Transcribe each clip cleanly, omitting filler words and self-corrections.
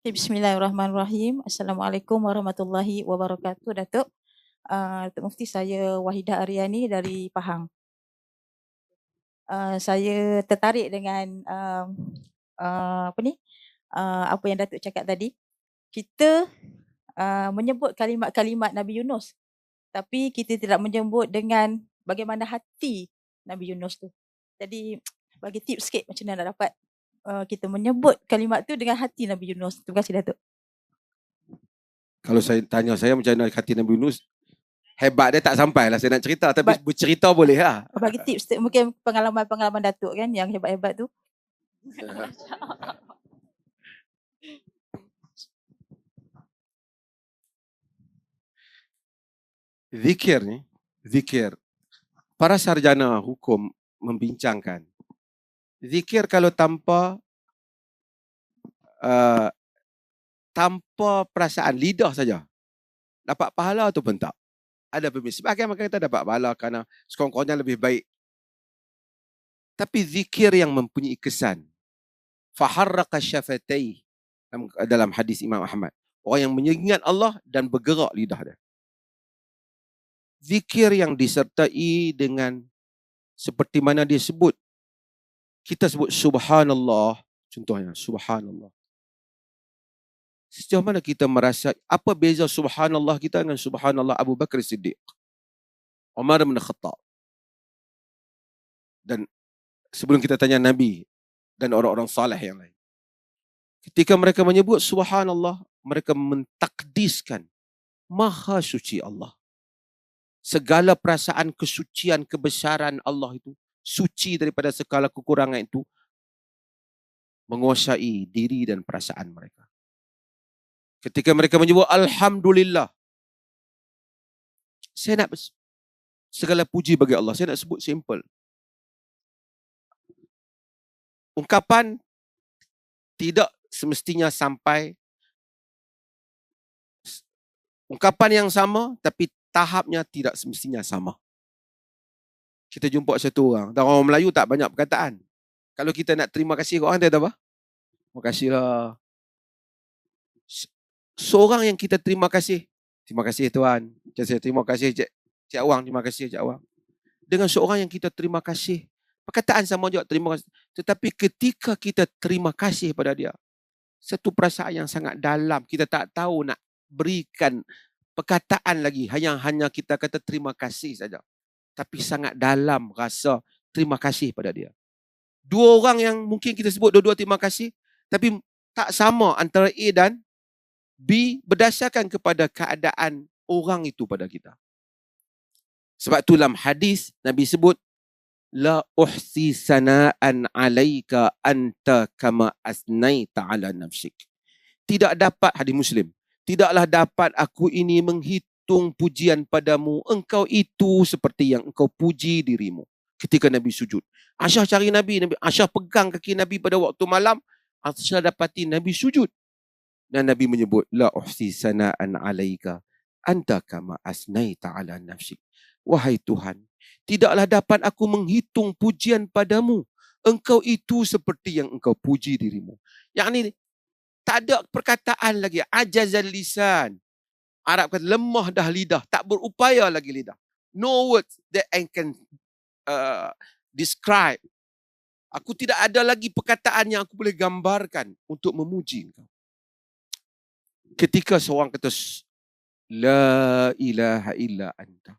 Bismillahirrahmanirrahim. Assalamualaikum warahmatullahi wabarakatuh, Datuk. Datuk Mufti, saya Wahidah Aryani dari Pahang. Saya tertarik dengan apa yang Datuk cakap tadi. Kita menyebut kalimat-kalimat Nabi Yunus, tapi kita tidak menyebut dengan bagaimana hati Nabi Yunus tu. Jadi bagi tips sikit macam mana nak dapat kita menyebut kalimat tu dengan hati Nabi Yunus. Terima kasih, Datuk. Kalau saya tanya saya macam mana hati Nabi Yunus, hebat dia tak sampai lah saya nak cerita. Tapi bercerita boleh lah. Bagi tips, mungkin pengalaman-pengalaman Datuk kan yang hebat-hebat tu. Zikir ni, zikir. Para sarjana hukum membincangkan. Zikir kalau tanpa perasaan lidah saja, dapat pahala atau pun tak? Ada pemimpin. Sebahagian mereka kata dapat pahala kerana sekurang-kurangnya lebih baik. Tapi zikir yang mempunyai kesan. Faharraqa syafatai dalam hadis Imam Ahmad. Orang yang mengingat Allah dan bergerak lidah dia. Zikir yang disertai dengan seperti mana dia sebut. Kita sebut subhanallah. Contohnya subhanallah. Sejauh mana kita merasa apa beza subhanallah kita dengan subhanallah Abu Bakar Siddiq, Umar bin Khattab. Dan sebelum kita tanya Nabi dan orang-orang saleh yang lain. Ketika mereka menyebut subhanallah, mereka mentakdiskan maha suci Allah. Segala perasaan kesucian, kebesaran Allah itu, suci daripada segala kekurangan itu, menguasai diri dan perasaan mereka. Ketika mereka menyebut alhamdulillah, saya nak segala puji bagi Allah. Saya nak sebut simple. Ungkapan tidak semestinya sampai ungkapan yang sama, tapi tahapnya tidak semestinya sama. Kita jumpa satu orang, dan orang Melayu tak banyak perkataan. Kalau kita nak terima kasih orang, dia kata apa? Terima kasihlah. Seorang yang kita terima kasih Tuan, terima kasih Cik Awang, terima kasih Cik Awang. Dengan seorang yang kita terima kasih, perkataan sama juga terima kasih. Tetapi ketika kita terima kasih pada dia, satu perasaan yang sangat dalam, kita tak tahu nak berikan perkataan lagi, hanya kita kata terima kasih saja. Tapi sangat dalam rasa terima kasih pada dia. Dua orang yang mungkin kita sebut dua-dua terima kasih, tapi tak sama antara A dan B berdasarkan kepada keadaan orang itu pada kita. Sebab tu dalam hadis Nabi sebut, la uhsi sana'an alaika anta kama asnaita ala nafsik. Tidak dapat, hadis Muslim, tidaklah dapat aku ini menghitung pujian padamu, engkau itu seperti yang engkau puji dirimu. Ketika Nabi sujud, Aisyah cari Nabi, Aisyah pegang kaki Nabi pada waktu malam, Aisyah dapati Nabi sujud. Dan Nabi menyebut, la uhsi sana'an alaika anta kama asnaita ala nafsik. Wahai Tuhan, tidaklah dapat aku menghitung pujian padamu, engkau itu seperti yang engkau puji dirimu. Yang ni tak ada perkataan lagi, ajazal lisan. Arab kata lemah dah lidah, tak berupaya lagi lidah. No words that I can describe. Aku tidak ada lagi perkataan yang aku boleh gambarkan untuk memuji engkau. Ketika seorang kata la ilaha illa anta,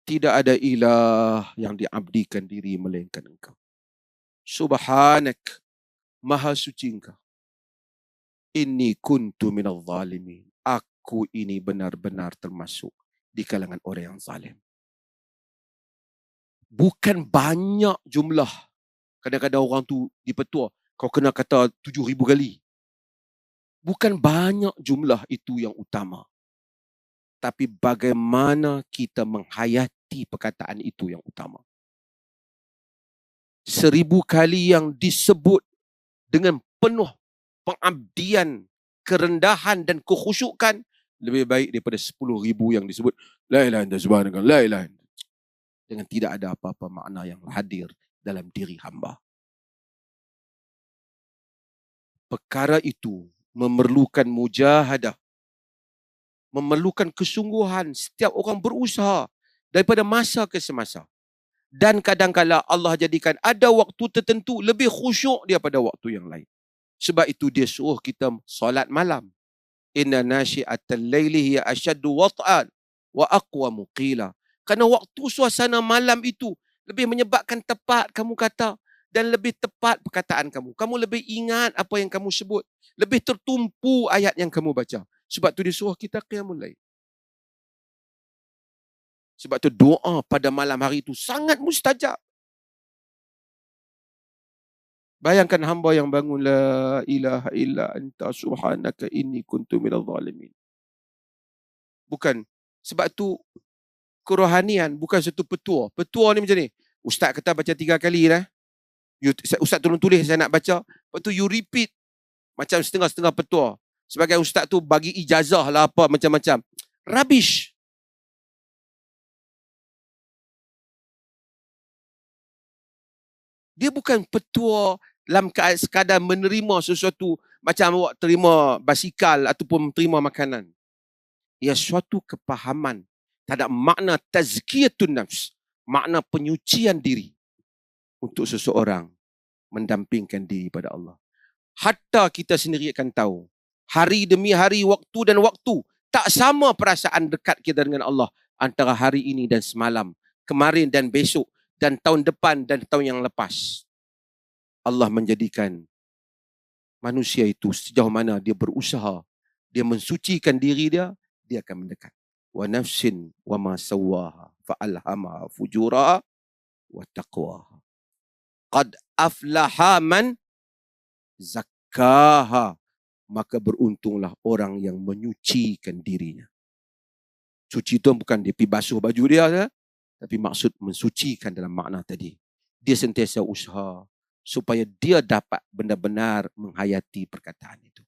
tidak ada ilah yang diabdikan diri melainkan engkau. Subhanak, maha suci engkau. Inni kuntu minal zalimin. Aku ini benar-benar termasuk di kalangan orang yang zalim. Bukan banyak jumlah. Kadang-kadang orang tu dipetua, kau kena kata 7,000 kali. Bukan banyak jumlah itu yang utama. Tapi bagaimana kita menghayati perkataan itu yang utama. 1,000 kali yang disebut dengan penuh pengabdian, kerendahan dan kekhusyukan lebih baik daripada 10,000 yang disebut la ilaha illallah subhanallah, la ilaha illallah, dengan tidak ada apa-apa makna yang hadir dalam diri hamba. Perkara itu memerlukan mujahadah, memerlukan kesungguhan. Setiap orang berusaha daripada masa ke semasa. Dan kadang-kala Allah jadikan ada waktu tertentu lebih khusyuk daripada waktu yang lain. Sebab itu dia suruh kita solat malam. Inna nasyi'atal laili hiya asyaddu wat'an wa aqwamu qila. Kerana waktu suasana malam itu lebih menyebabkan tepat kamu kata dan lebih tepat perkataan kamu. Kamu lebih ingat apa yang kamu sebut. Lebih tertumpu ayat yang kamu baca. Sebab tu dia suruh kita qiyamul lail. Sebab tu doa pada malam hari itu sangat mustajab. Bayangkan hamba yang bangun la ilaha illa anta subhanaka inni kuntu minadh zalimin. Bukan. Sebab tu kerohanian bukan satu petua. Petua ni macam ni. Ustaz kata baca 3 kali dah. Ustaz tolong tulis saya nak baca. Lepas tu you repeat macam setengah-setengah petua. Sebagai ustaz tu bagi ijazah lah apa macam-macam. Rubbish. Dia bukan petua dalam sekadar menerima sesuatu macam awak terima basikal ataupun terima makanan. Ia suatu kepahaman terhadap makna tazkiyatun nafs, makna penyucian diri untuk seseorang mendampingkan diri pada Allah. Hatta kita sendiri akan tahu, hari demi hari, waktu dan waktu, tak sama perasaan dekat kita dengan Allah antara hari ini dan semalam, kemarin dan besok, dan tahun depan dan tahun yang lepas. Allah menjadikan manusia itu sejauh mana dia berusaha, dia mensucikan diri dia, dia akan mendekat. Wa nafsin wa ma sawwaha fa alhamaha fujuraha wa taqwaha. Qad aflaha man zakkaha. Maka beruntunglah orang yang menyucikan dirinya. Suci itu bukan dia pergi basuh baju dia, tapi maksud mensucikan dalam makna tadi. Dia sentiasa usaha supaya dia dapat benar-benar menghayati perkataan itu.